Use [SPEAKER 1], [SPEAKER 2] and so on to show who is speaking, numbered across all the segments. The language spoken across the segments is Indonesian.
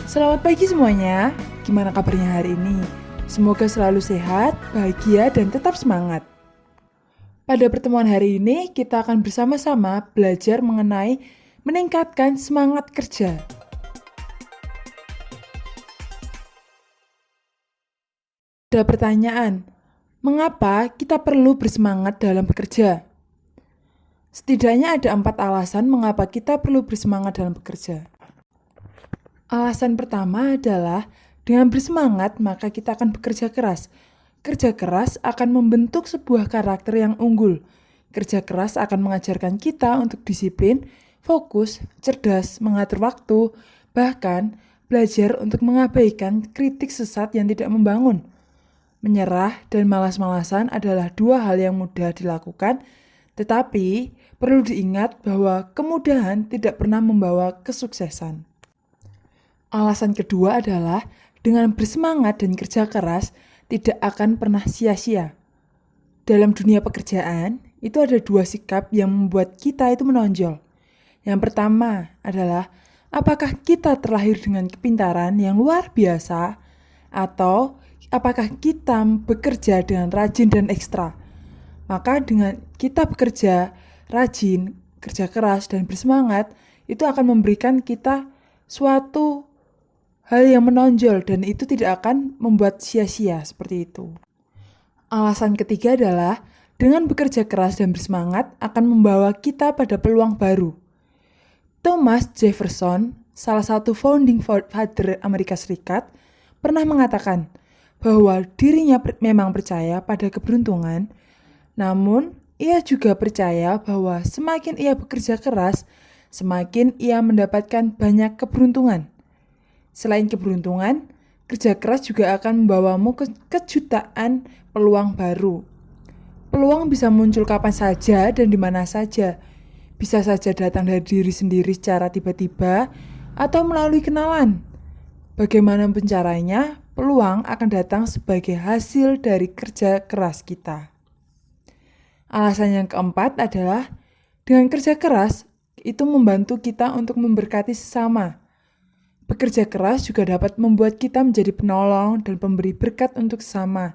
[SPEAKER 1] Selamat pagi semuanya, gimana kabarnya hari ini? Semoga selalu sehat, bahagia, dan tetap semangat. Pada pertemuan hari ini, kita akan bersama-sama belajar mengenai meningkatkan semangat kerja. Ada pertanyaan, mengapa kita perlu bersemangat dalam bekerja? Setidaknya ada 4 alasan mengapa kita perlu bersemangat dalam bekerja. Alasan pertama adalah dengan bersemangat maka kita akan bekerja keras. Kerja keras akan membentuk sebuah karakter yang unggul. Kerja keras akan mengajarkan kita untuk disiplin, fokus, cerdas, mengatur waktu, bahkan belajar untuk mengabaikan kritik sesat yang tidak membangun. Menyerah dan malas-malasan adalah dua hal yang mudah dilakukan, tetapi perlu diingat bahwa kemudahan tidak pernah membawa kesuksesan. Alasan kedua adalah dengan bersemangat dan kerja keras tidak akan pernah sia-sia. Dalam dunia pekerjaan, itu ada dua sikap yang membuat kita itu menonjol. Yang pertama adalah apakah kita terlahir dengan kepintaran yang luar biasa atau apakah kita bekerja dengan rajin dan ekstra. Maka dengan kita bekerja rajin, kerja keras dan bersemangat, itu akan memberikan kita suatu hal yang menonjol dan itu tidak akan membuat sia-sia seperti itu. Alasan ketiga adalah dengan bekerja keras dan bersemangat akan membawa kita pada peluang baru. Thomas Jefferson, salah satu founding father Amerika Serikat, pernah mengatakan bahwa dirinya memang percaya pada keberuntungan, namun ia juga percaya bahwa semakin ia bekerja keras, semakin ia mendapatkan banyak keberuntungan. Selain keberuntungan, kerja keras juga akan membawamu kejutaan peluang baru. Peluang bisa muncul kapan saja dan di mana saja. Bisa saja datang dari diri sendiri secara tiba-tiba atau melalui kenalan. Bagaimanapun caranya, peluang akan datang sebagai hasil dari kerja keras kita. Alasan yang keempat adalah dengan kerja keras itu membantu kita untuk memberkati sesama. Bekerja keras juga dapat membuat kita menjadi penolong dan pemberi berkat untuk sesama.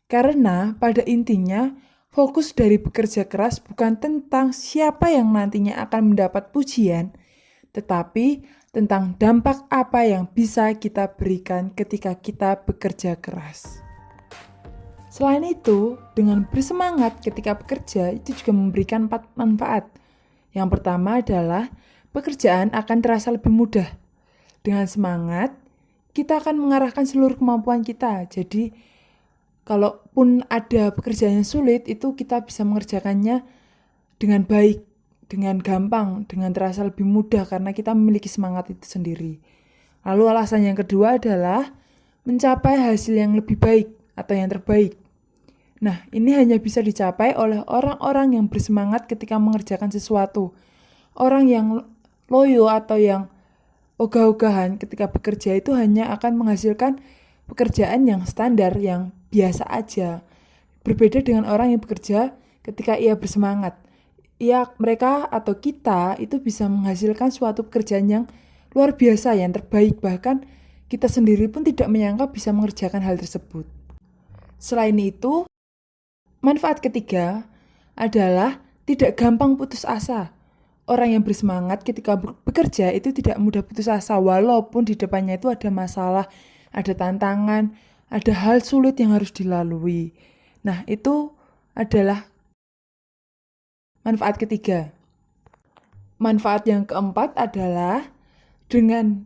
[SPEAKER 1] Karena pada intinya, fokus dari bekerja keras bukan tentang siapa yang nantinya akan mendapat pujian, tetapi tentang dampak apa yang bisa kita berikan ketika kita bekerja keras. Selain itu, dengan bersemangat ketika bekerja itu juga memberikan 4 manfaat. Yang pertama adalah pekerjaan akan terasa lebih mudah. Dengan semangat, kita akan mengarahkan seluruh kemampuan kita. Jadi, kalaupun ada pekerjaan yang sulit, itu kita bisa mengerjakannya dengan baik, dengan gampang, dengan terasa lebih mudah karena kita memiliki semangat itu sendiri. Lalu alasan yang kedua adalah mencapai hasil yang lebih baik atau yang terbaik. Nah, ini hanya bisa dicapai oleh orang-orang yang bersemangat ketika mengerjakan sesuatu. Orang yang loyo atau yang ogah-ogahan ketika bekerja itu hanya akan menghasilkan pekerjaan yang standar, yang biasa aja. Berbeda dengan orang yang bekerja ketika ia bersemangat. Mereka atau kita itu bisa menghasilkan suatu pekerjaan yang luar biasa, yang terbaik. Bahkan kita sendiri pun tidak menyangka bisa mengerjakan hal tersebut. Selain itu, manfaat ketiga adalah tidak gampang putus asa. Orang yang bersemangat ketika bekerja itu tidak mudah putus asa walaupun di depannya itu ada masalah, ada tantangan, ada hal sulit yang harus dilalui. Nah, itu adalah manfaat ketiga. Manfaat yang keempat adalah dengan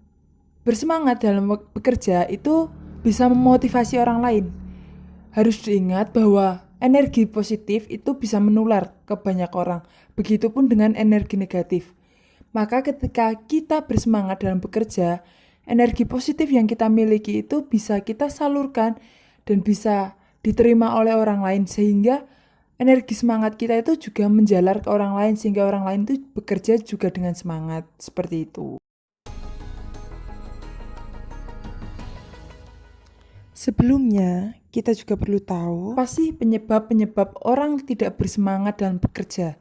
[SPEAKER 1] bersemangat dalam bekerja itu bisa memotivasi orang lain. Harus diingat bahwa energi positif itu bisa menular ke banyak orang. Begitupun dengan energi negatif. Maka ketika kita bersemangat dalam bekerja, energi positif yang kita miliki itu bisa kita salurkan dan bisa diterima oleh orang lain. Sehingga energi semangat kita itu juga menjalar ke orang lain. Sehingga orang lain itu bekerja juga dengan semangat. Seperti itu. Sebelumnya, kita juga perlu tahu apa sih penyebab orang tidak bersemangat dalam bekerja.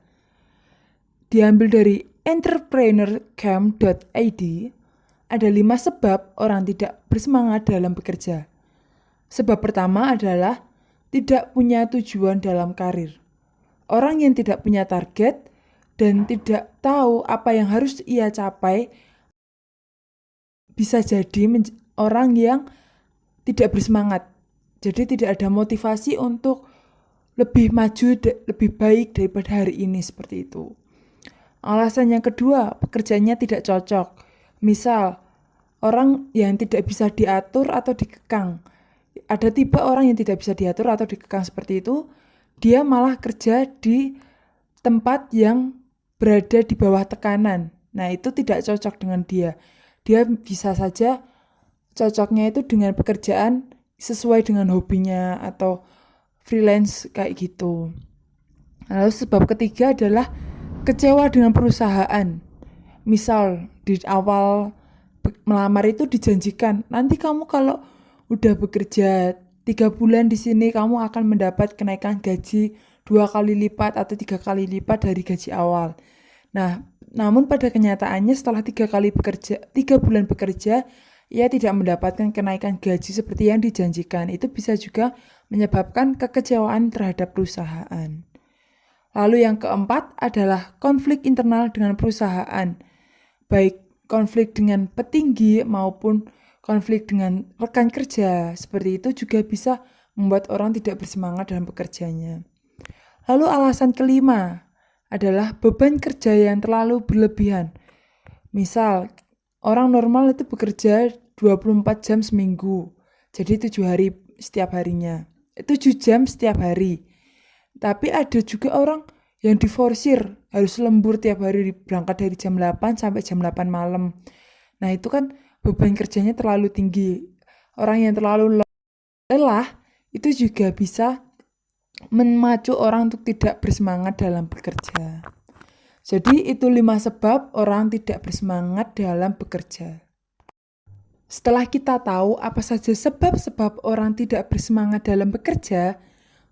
[SPEAKER 1] Diambil dari entrepreneurcamp.id, ada 5 sebab orang tidak bersemangat dalam bekerja. Sebab pertama adalah tidak punya tujuan dalam karir. Orang yang tidak punya target dan tidak tahu apa yang harus ia capai bisa jadi orang yang tidak bersemangat. Jadi tidak ada motivasi untuk lebih maju, lebih baik daripada hari ini, seperti itu. Alasan yang kedua, pekerjaannya tidak cocok. Misal, orang yang tidak bisa diatur atau dikekang. Ada tipe orang yang tidak bisa diatur atau dikekang seperti itu, dia malah kerja di tempat yang berada di bawah tekanan. Nah, itu tidak cocok dengan dia. Dia bisa saja cocoknya itu dengan pekerjaan sesuai dengan hobinya atau freelance kayak gitu. Lalu sebab ketiga adalah kecewa dengan perusahaan. Misal di awal melamar itu dijanjikan, nanti kamu kalau udah bekerja 3 bulan di sini kamu akan mendapat kenaikan gaji 2 kali lipat atau 3 kali lipat dari gaji awal. Nah, namun pada kenyataannya setelah 3 bulan bekerja, ia tidak mendapatkan kenaikan gaji seperti yang dijanjikan. Itu bisa juga menyebabkan kekecewaan terhadap perusahaan. Lalu yang keempat adalah konflik internal dengan perusahaan. Baik konflik dengan petinggi maupun konflik dengan rekan kerja. Seperti itu juga bisa membuat orang tidak bersemangat dalam bekerjanya. Lalu alasan kelima adalah beban kerja yang terlalu berlebihan. Misal, orang normal itu bekerja 24 jam seminggu. Jadi 7 hari setiap harinya. 7 jam setiap hari. Tapi ada juga orang yang diforsir, harus lembur tiap hari, berangkat dari jam 8 sampai jam 8 malam. Nah, itu kan beban kerjanya terlalu tinggi. Orang yang terlalu lelah itu juga bisa memacu orang untuk tidak bersemangat dalam bekerja. Jadi itu 5 sebab orang tidak bersemangat dalam bekerja. Setelah kita tahu apa saja sebab-sebab orang tidak bersemangat dalam bekerja,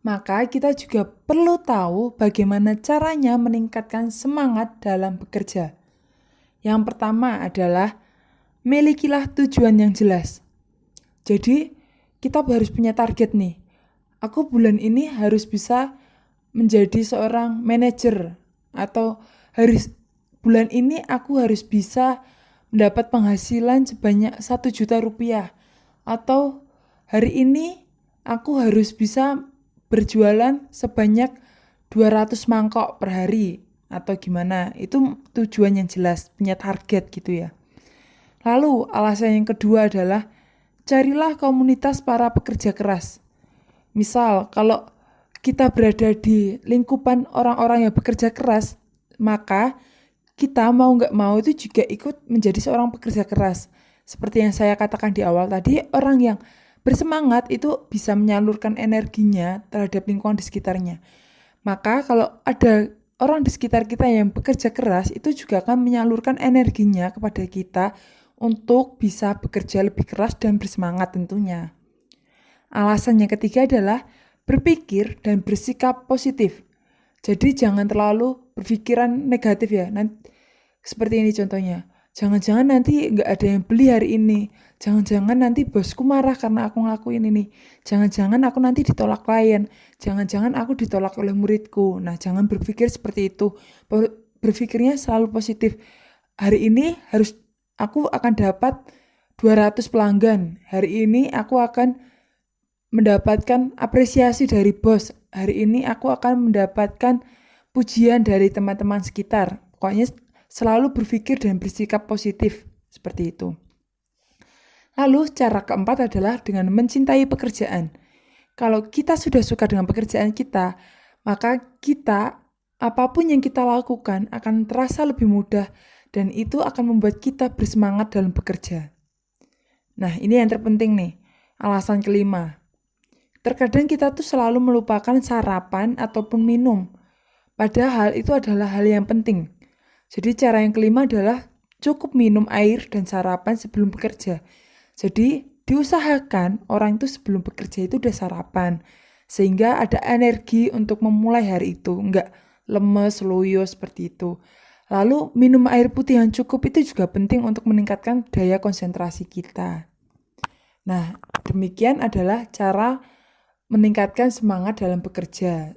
[SPEAKER 1] maka kita juga perlu tahu bagaimana caranya meningkatkan semangat dalam bekerja. Yang pertama adalah milikilah tujuan yang jelas. Jadi kita harus punya target nih. Aku bulan ini harus bisa menjadi seorang manajer, atau bulan ini aku harus bisa mendapat penghasilan sebanyak 1 juta rupiah, atau hari ini aku harus bisa berjualan sebanyak 200 mangkok per hari, atau gimana. Itu tujuan yang jelas, punya target gitu ya. Lalu alasan yang kedua adalah carilah komunitas para pekerja keras. Misal kalau kita berada di lingkupan orang-orang yang bekerja keras, maka kita mau nggak mau itu juga ikut menjadi seorang pekerja keras. Seperti yang saya katakan di awal tadi, orang yang bersemangat itu bisa menyalurkan energinya terhadap lingkungan di sekitarnya. Maka kalau ada orang di sekitar kita yang bekerja keras, itu juga akan menyalurkan energinya kepada kita untuk bisa bekerja lebih keras dan bersemangat tentunya. Alasan yang ketiga adalah berpikir dan bersikap positif. Jadi jangan terlalu berpikiran negatif ya. Seperti ini contohnya. Jangan-jangan nanti nggak ada yang beli hari ini. Jangan-jangan nanti bosku marah karena aku ngelakuin ini. Jangan-jangan aku nanti ditolak klien. Jangan-jangan aku ditolak oleh muridku. Nah, jangan berpikir seperti itu. Berpikirnya selalu positif. Hari ini aku akan dapat 200 pelanggan. Hari ini aku akan mendapatkan apresiasi dari bos. Hari ini aku akan mendapatkan pujian dari teman-teman sekitar. Pokoknya selalu berpikir dan bersikap positif seperti itu. Lalu cara keempat adalah dengan mencintai pekerjaan. Kalau kita sudah suka dengan pekerjaan kita, maka apapun yang kita lakukan akan terasa lebih mudah dan itu akan membuat kita bersemangat dalam bekerja. Nah, ini yang terpenting nih, alasan kelima. Terkadang kita tuh selalu melupakan sarapan ataupun minum. Padahal itu adalah hal yang penting. Jadi cara yang kelima adalah cukup minum air dan sarapan sebelum bekerja. Jadi diusahakan orang itu sebelum bekerja itu udah sarapan. Sehingga ada energi untuk memulai hari itu. Enggak lemes, loyo seperti itu. Lalu minum air putih yang cukup itu juga penting untuk meningkatkan daya konsentrasi kita. Nah, demikian adalah cara meningkatkan semangat dalam bekerja.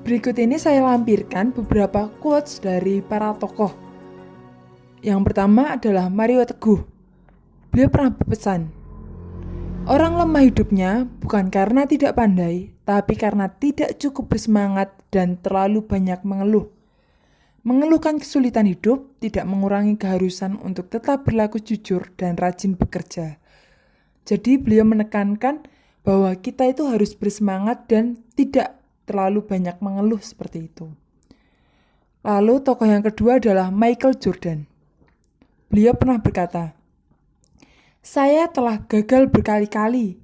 [SPEAKER 1] Berikut ini saya lampirkan beberapa quotes dari para tokoh. Yang pertama adalah Mario Teguh. Beliau pernah berpesan, orang lemah hidupnya bukan karena tidak pandai, tapi karena tidak cukup bersemangat dan terlalu banyak mengeluh. Mengeluhkan kesulitan hidup tidak mengurangi keharusan untuk tetap berlaku jujur dan rajin bekerja. Jadi beliau menekankan bahwa kita itu harus bersemangat dan tidak terlalu banyak mengeluh seperti itu. Lalu tokoh yang kedua adalah Michael Jordan. Beliau pernah berkata, saya telah gagal berkali-kali,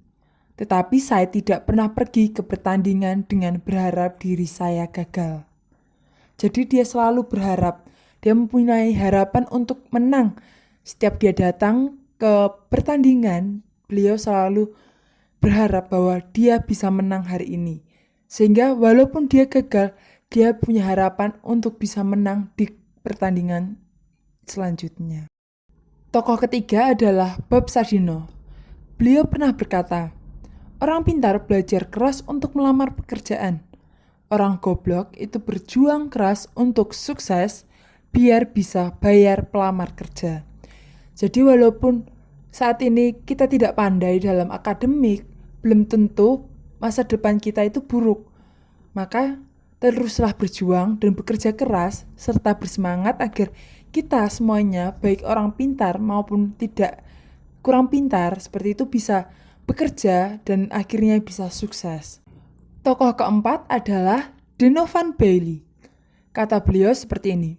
[SPEAKER 1] tetapi saya tidak pernah pergi ke pertandingan dengan berharap diri saya gagal. Jadi dia selalu berharap, dia mempunyai harapan untuk menang. Setiap dia datang ke pertandingan, beliau selalu berharap bahwa dia bisa menang hari ini. Sehingga walaupun dia gagal, dia punya harapan untuk bisa menang di pertandingan selanjutnya. Tokoh ketiga adalah Bob Sadino. Beliau pernah berkata, orang pintar belajar keras untuk melamar pekerjaan. Orang goblok itu berjuang keras untuk sukses biar bisa bayar pelamar kerja. Jadi walaupun saat ini kita tidak pandai dalam akademik, belum tentu masa depan kita itu buruk. Maka teruslah berjuang dan bekerja keras serta bersemangat agar kita semuanya, baik orang pintar maupun tidak kurang pintar, seperti itu bisa bekerja dan akhirnya bisa sukses. Tokoh keempat adalah Donovan Bailey. Kata beliau seperti ini,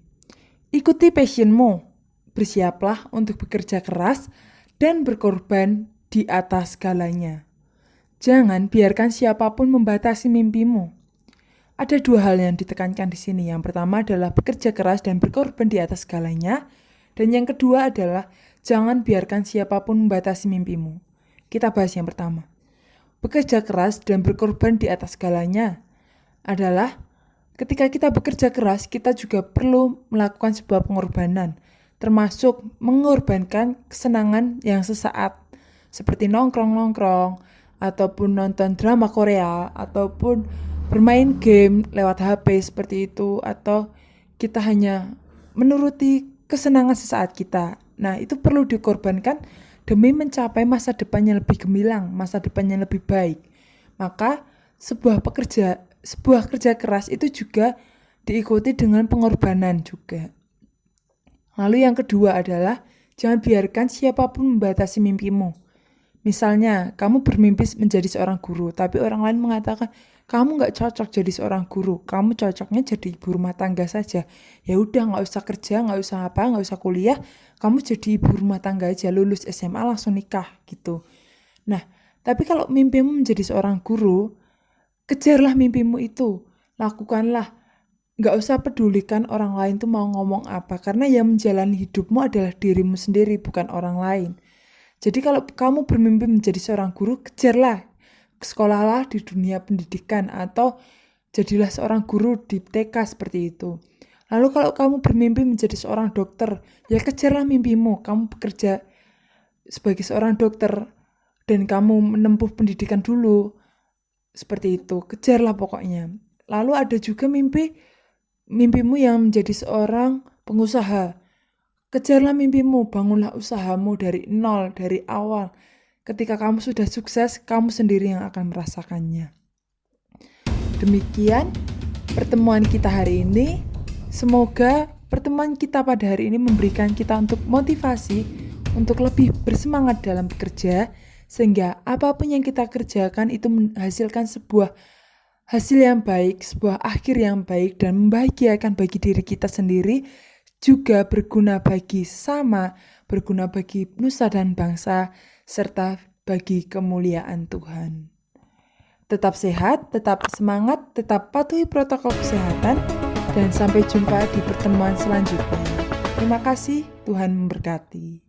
[SPEAKER 1] ikuti passionmu, bersiaplah untuk bekerja keras dan berkorban di atas segalanya. Jangan biarkan siapapun membatasi mimpimu. Ada dua hal yang ditekankan di sini. Yang pertama adalah bekerja keras dan berkorban di atas segalanya. Dan yang kedua adalah jangan biarkan siapapun membatasi mimpimu. Kita bahas yang pertama. Bekerja keras dan berkorban di atas segalanya adalah ketika kita bekerja keras, kita juga perlu melakukan sebuah pengorbanan, termasuk mengorbankan kesenangan yang sesaat, seperti nongkrong-nongkrong, ataupun nonton drama Korea, ataupun bermain game lewat HP seperti itu, atau kita hanya menuruti kesenangan sesaat kita. Nah, itu perlu dikorbankan demi mencapai masa depan yang lebih gemilang, masa depan yang lebih baik. Maka sebuah kerja keras itu juga diikuti dengan pengorbanan juga. Lalu yang kedua adalah jangan biarkan siapapun membatasi mimpimu. Misalnya, kamu bermimpi menjadi seorang guru, tapi orang lain mengatakan, kamu nggak cocok jadi seorang guru, kamu cocoknya jadi ibu rumah tangga saja. Ya udah, nggak usah kerja, nggak usah kuliah, kamu jadi ibu rumah tangga aja, lulus SMA langsung nikah gitu. Nah, tapi kalau mimpimu menjadi seorang guru, kejarlah mimpimu itu, lakukanlah. Nggak usah pedulikan orang lain tuh mau ngomong apa, karena yang menjalani hidupmu adalah dirimu sendiri, bukan orang lain. Jadi kalau kamu bermimpi menjadi seorang guru, kejarlah, sekolahlah di dunia pendidikan atau jadilah seorang guru di TK seperti itu. Lalu kalau kamu bermimpi menjadi seorang dokter, ya kejarlah mimpimu, kamu bekerja sebagai seorang dokter dan kamu menempuh pendidikan dulu, seperti itu, kejarlah pokoknya. Lalu ada juga mimpimu yang menjadi seorang pengusaha. Kejarlah mimpimu, bangunlah usahamu dari nol, dari awal. Ketika kamu sudah sukses, kamu sendiri yang akan merasakannya. Demikian pertemuan kita hari ini. Semoga pertemuan kita pada hari ini memberikan kita untuk motivasi untuk lebih bersemangat dalam bekerja, sehingga apapun yang kita kerjakan itu menghasilkan sebuah hasil yang baik, sebuah akhir yang baik dan membahagiakan bagi diri kita sendiri, juga berguna bagi sesama, berguna bagi nusa dan bangsa, serta bagi kemuliaan Tuhan. Tetap sehat, tetap semangat, tetap patuhi protokol kesehatan, dan sampai jumpa di pertemuan selanjutnya. Terima kasih, Tuhan memberkati.